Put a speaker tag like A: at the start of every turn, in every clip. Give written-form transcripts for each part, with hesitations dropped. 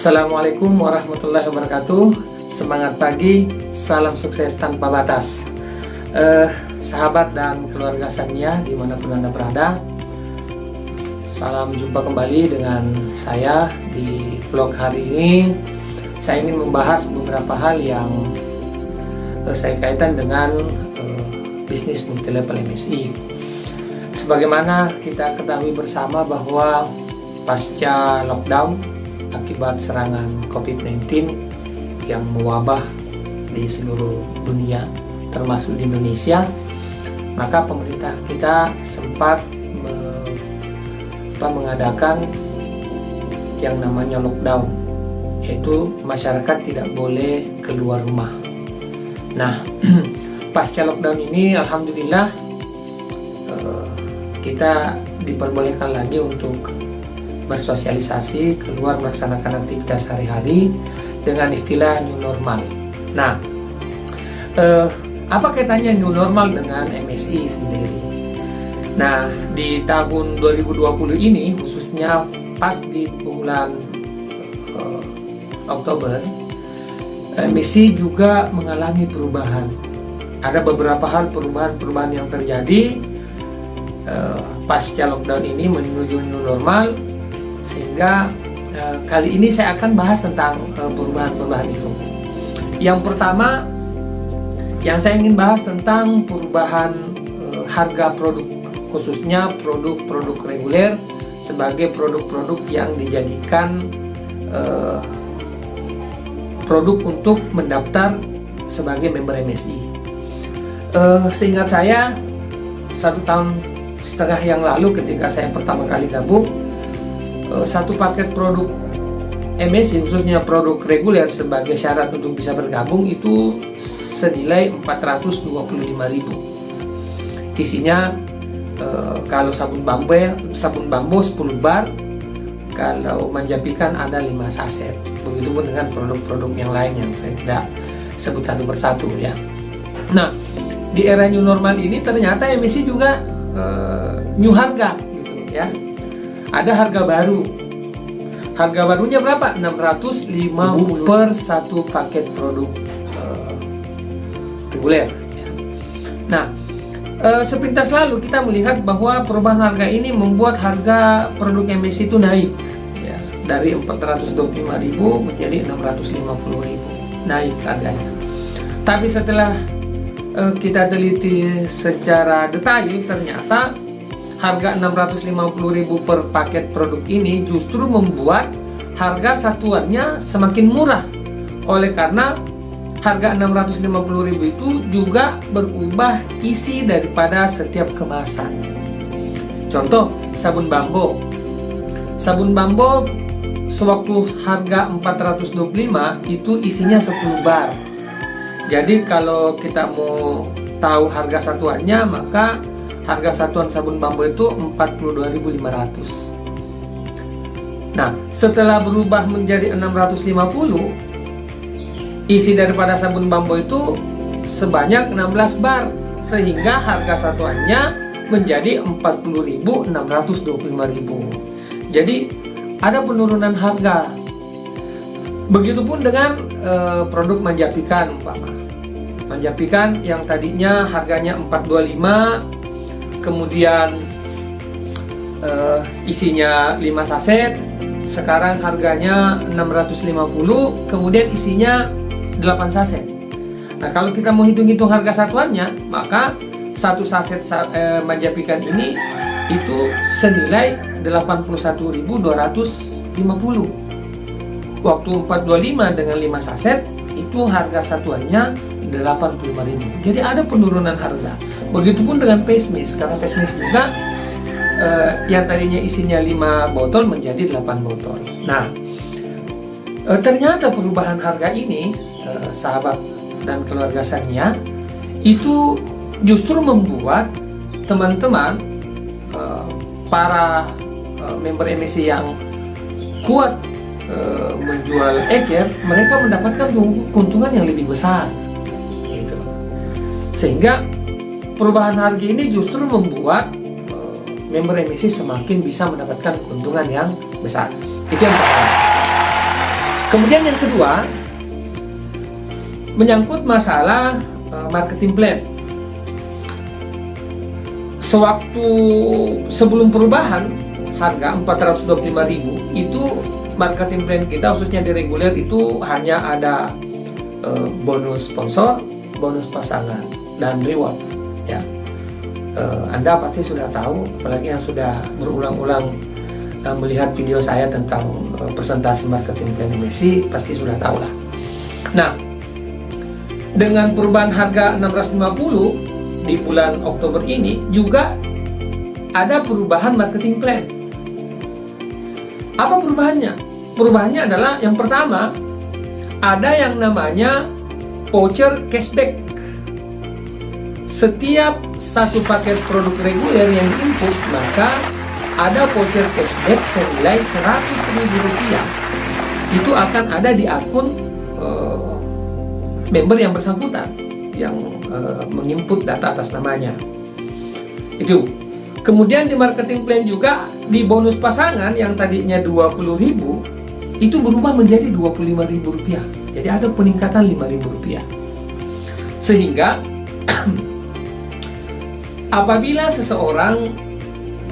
A: Assalamualaikum warahmatullahi wabarakatuh. Semangat pagi, salam sukses tanpa batas. Sahabat dan keluarga Sania dimanapun Anda berada, salam jumpa kembali dengan saya di vlog hari ini. Saya ingin membahas beberapa hal yang saya kaitan dengan bisnis multilevel MSI. Sebagaimana kita ketahui bersama bahwa pasca lockdown akibat serangan COVID-19 yang mewabah di seluruh dunia termasuk di Indonesia, maka pemerintah kita sempat mengadakan yang namanya lockdown, yaitu masyarakat tidak boleh keluar rumah. Nah, pasca lockdown ini alhamdulillah kita diperbolehkan lagi untuk bersosialisasi, keluar melaksanakan aktivitas sehari-hari dengan istilah new normal. Nah, apa kaitannya new normal dengan MSI sendiri? Nah, di tahun 2020 ini, khususnya pas di bulan Oktober, MSI juga mengalami perubahan. Ada beberapa hal perubahan yang terjadi pasca lockdown ini menuju new normal, sehingga kali ini saya akan bahas tentang perubahan-perubahan itu. Yang pertama yang saya ingin bahas tentang perubahan harga produk, khususnya produk-produk reguler sebagai produk-produk yang dijadikan produk untuk mendaftar sebagai member MSI. Seingat saya 1,5 tahun yang lalu ketika saya pertama kali gabung, satu paket produk MSI khususnya produk reguler sebagai syarat untuk bisa bergabung itu senilai 425.000. Isinya kalau sabun bambo 10 bar, kalau manjapikan ada 5 saset. Begitupun dengan produk-produk yang lain yang saya tidak sebut satu persatu ya. Nah, di era new normal ini ternyata MSI juga new harga gitu ya. Ada harga baru. Harga barunya berapa? 650 per satu paket produk reguler. Nah, sepintas lalu kita melihat bahwa perubahan harga ini membuat harga produk MSI itu naik ya, dari 425.000 menjadi 650.000, naik harganya. Tapi setelah kita teliti secara detail, ternyata harga 650.000 per paket produk ini justru membuat harga satuannya semakin murah. Oleh karena harga 650.000 itu juga berubah isi daripada setiap kemasan. Contoh, sabun bambo. Sabun bambo sewaktu harga 425 itu isinya 10 bar. Jadi kalau kita mau tahu harga satuannya, maka harga satuan sabun bambo itu 42.500. Nah, setelah berubah menjadi 650, isi daripada sabun bambo itu sebanyak 16 bar, sehingga harga satuannya menjadi 40.625.000. Jadi ada penurunan harga. Begitupun dengan produk manjapikan, manjapikan yang tadinya harganya 425, kemudian isinya 5 saset, sekarang harganya 650, kemudian isinya 8 saset. Nah, kalau kita mau hitung-hitung harga satuannya, maka satu saset manjapikan ini itu senilai 81.250. Waktu 425 dengan 5 saset itu harga satuannya 85.000. Jadi ada penurunan harga. Begitupun dengan face mist, karena face mist juga yang tadinya isinya 5 botol menjadi 8 botol. Nah, ternyata perubahan harga ini, sahabat dan keluarga Sania, itu justru membuat teman-teman para member MSI yang kuat menjual ecer, mereka mendapatkan keuntungan yang lebih besar gitu. Sehingga perubahan harga ini justru membuat member MSI semakin bisa mendapatkan keuntungan yang besar. Itu yang pertama. Kemudian yang kedua, menyangkut masalah marketing plan. Sewaktu sebelum perubahan harga 425.000 itu marketing plan kita khususnya di reguler itu hanya ada bonus sponsor, bonus pasangan, dan reward ya. Anda pasti sudah tahu, apalagi yang sudah berulang-ulang melihat video saya tentang presentasi marketing plan MSI, pasti sudah tahu lah. Nah, dengan perubahan harga 650 di bulan Oktober ini juga ada perubahan marketing plan. Apa perubahannya? Perubahannya adalah yang pertama, ada yang namanya voucher cashback. Setiap satu paket produk reguler yang diinput, maka ada voucher cashback senilai Rp100.000. Itu akan ada di akun member yang bersangkutan yang menginput data atas namanya. Itu. Kemudian di marketing plan juga di bonus pasangan yang tadinya Rp20.000 itu berubah menjadi Rp25.000. Jadi ada peningkatan Rp5.000. Sehingga apabila seseorang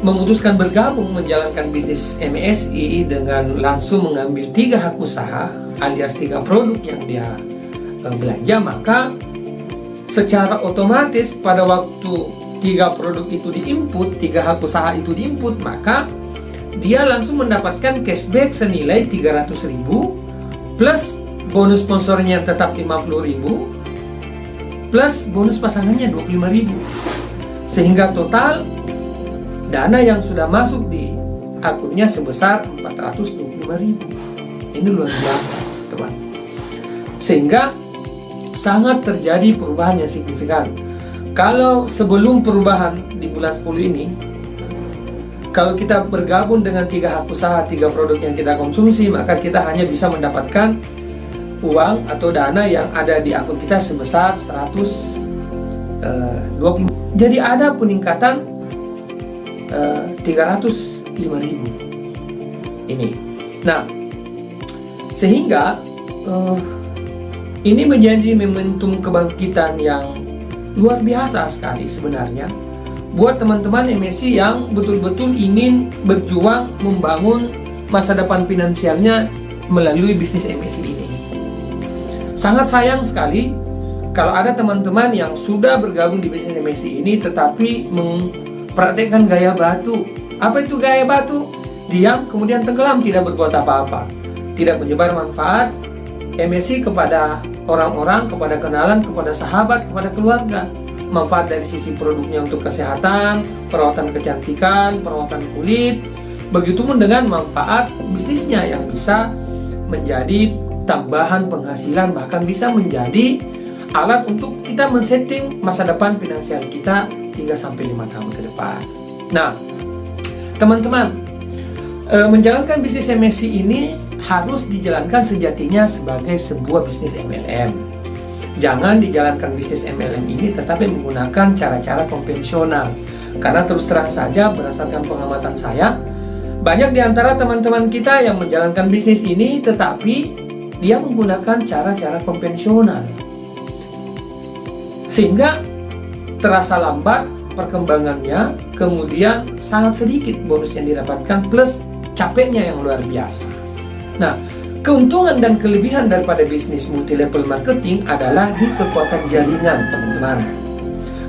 A: memutuskan bergabung menjalankan bisnis MSI dengan langsung mengambil 3 hak usaha alias 3 produk yang dia belanja, maka secara otomatis pada waktu 3 produk itu diinput, 3 hak usaha itu diinput, maka dia langsung mendapatkan cashback senilai Rp300.000 plus bonus sponsornya tetap Rp50.000 plus bonus pasangannya Rp25.000, sehingga total dana yang sudah masuk di akunnya sebesar Rp425.000. Ini luar biasa, teman. Sehingga sangat terjadi perubahan yang signifikan. Kalau sebelum perubahan di bulan 10 ini, kalau kita bergabung dengan 3 hak usaha, 3 produk yang kita konsumsi, maka kita hanya bisa mendapatkan uang atau dana yang ada di akun kita sebesar 120. Jadi ada peningkatan 305.000 ini. Nah, sehingga ini menjadi momentum kebangkitan yang luar biasa sekali sebenarnya buat teman-teman MSI yang betul-betul ingin berjuang membangun masa depan finansialnya melalui bisnis MSI ini. Sangat sayang sekali kalau ada teman-teman yang sudah bergabung di bisnis MSI ini tetapi mempraktekkan gaya batu. Apa itu gaya batu? Diam kemudian tenggelam, tidak berbuat apa-apa, tidak menyebar manfaat MSI kepada orang-orang, kepada kenalan, kepada sahabat, kepada keluarga. Manfaat dari sisi produknya untuk kesehatan, perawatan kecantikan, perawatan kulit. Begitupun dengan manfaat bisnisnya yang bisa menjadi tambahan penghasilan, bahkan bisa menjadi alat untuk kita men-setting masa depan finansial kita 3-5 tahun ke depan. Nah, teman-teman, menjalankan bisnis MSI ini harus dijalankan sejatinya sebagai sebuah bisnis MLM. Jangan dijalankan bisnis MLM ini tetapi menggunakan cara-cara konvensional. Karena terus terang saja berdasarkan pengamatan saya, banyak di antara teman-teman kita yang menjalankan bisnis ini tetapi dia menggunakan cara-cara konvensional. Sehingga terasa lambat perkembangannya, kemudian sangat sedikit bonus yang didapatkan plus capeknya yang luar biasa. Nah, keuntungan dan kelebihan daripada bisnis multi-level marketing adalah di kekuatan jaringan, teman-teman.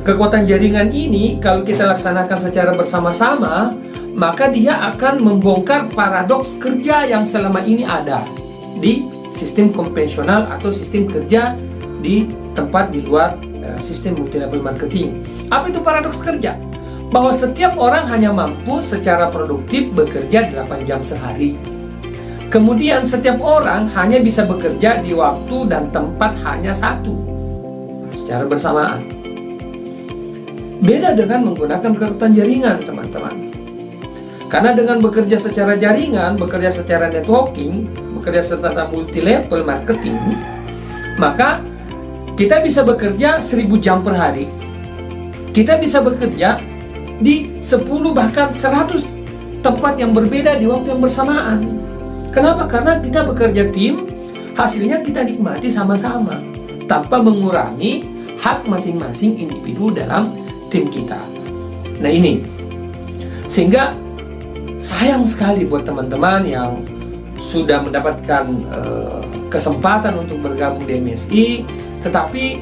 A: Kekuatan jaringan ini kalau kita laksanakan secara bersama-sama, maka dia akan membongkar paradoks kerja yang selama ini ada di sistem konvensional atau sistem kerja di tempat di luar sistem multi-level marketing. Apa itu paradoks kerja? Bahwa setiap orang hanya mampu secara produktif bekerja 8 jam sehari. Kemudian setiap orang hanya bisa bekerja di waktu dan tempat hanya satu secara bersamaan. Beda dengan menggunakan kekuatan jaringan, teman-teman. Karena dengan bekerja secara jaringan, bekerja secara networking, bekerja secara multi-level marketing, maka kita bisa bekerja 1000 jam per hari. Kita bisa bekerja di 10 bahkan 100 tempat yang berbeda di waktu yang bersamaan. Kenapa? Karena kita bekerja tim, hasilnya kita nikmati sama-sama tanpa mengurangi hak masing-masing individu dalam tim kita. Nah ini, sehingga sayang sekali buat teman-teman yang sudah mendapatkan kesempatan untuk bergabung di MSI tetapi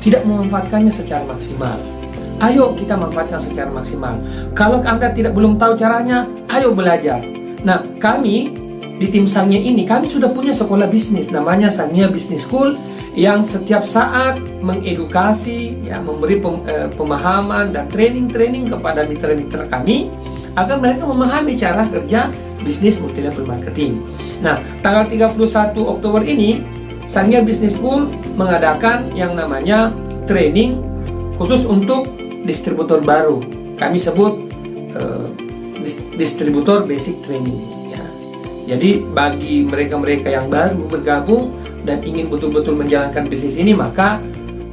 A: tidak memanfaatkannya secara maksimal. Ayo kita manfaatkan secara maksimal. Kalau Anda belum tahu caranya, ayo belajar. Nah, kami di tim Sangnya ini, kami sudah punya sekolah bisnis namanya Sangnya Business School yang setiap saat mengedukasi, ya, memberi pemahaman dan training kepada mitra-mitra kami agar mereka memahami cara kerja bisnis multilevel marketing. Nah, tanggal 31 Oktober ini Sangnya Business School mengadakan yang namanya training khusus untuk distributor baru. Kami sebut distributor basic training, ya. Jadi bagi mereka-mereka yang baru bergabung dan ingin betul-betul menjalankan bisnis ini, maka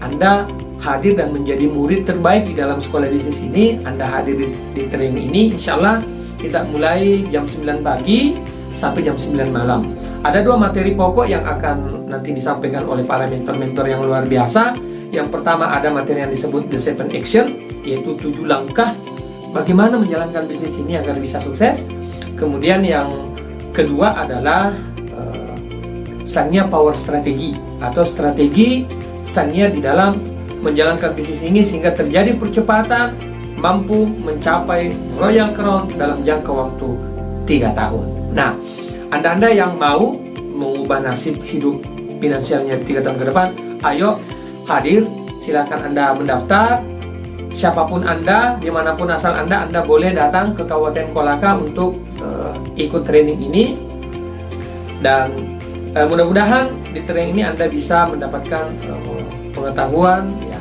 A: Anda hadir dan menjadi murid terbaik di dalam sekolah bisnis ini. Anda hadir di training ini, insya Allah kita mulai jam 9 pagi sampai jam 9 malam. Ada 2 materi pokok yang akan nanti disampaikan oleh para mentor-mentor yang luar biasa. Yang pertama ada materi yang disebut The 7 Action, yaitu 7 langkah bagaimana menjalankan bisnis ini agar bisa sukses. Kemudian yang kedua adalah Sangnya Power Strategy, atau strategi Sangnya di dalam menjalankan bisnis ini sehingga terjadi percepatan, mampu mencapai Royal Crown dalam jangka waktu 3 tahun. Nah, Anda-Anda yang mau mengubah nasib hidup finansialnya 3 tahun ke depan, ayo hadir, silakan Anda mendaftar. Siapapun Anda, dimanapun asal Anda boleh datang ke Kabupaten Kolaka untuk ikut training ini. Dan mudah-mudahan di training ini Anda bisa mendapatkan pengetahuan, ya,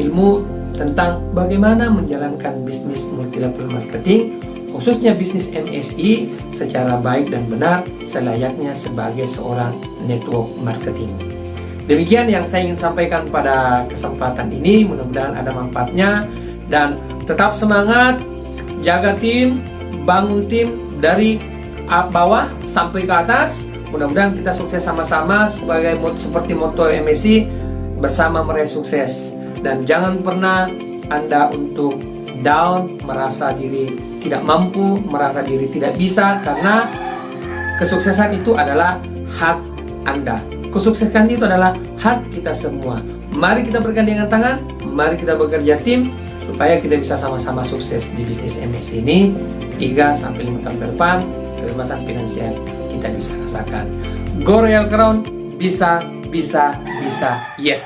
A: ilmu tentang bagaimana menjalankan bisnis multilevel marketing, khususnya bisnis MSI secara baik dan benar selayaknya sebagai seorang network marketing. Demikian yang saya ingin sampaikan pada kesempatan ini. Mudah-mudahan ada manfaatnya dan tetap semangat, jaga tim, bangun tim dari bawah sampai ke atas. Mudah-mudahan kita sukses sama-sama seperti motto MSI, bersama meraih sukses. Dan jangan pernah Anda untuk down, merasa diri tidak mampu, merasa diri tidak bisa, karena kesuksesan itu adalah hak Anda. Kesuksesan itu adalah hak kita semua. Mari kita bergandengan tangan, mari kita bekerja tim supaya kita bisa sama-sama sukses di bisnis MSI ini. 3-5 tahun ke depan, kebebasan finansial kita bisa rasakan. Go Royal Crown, bisa, yes.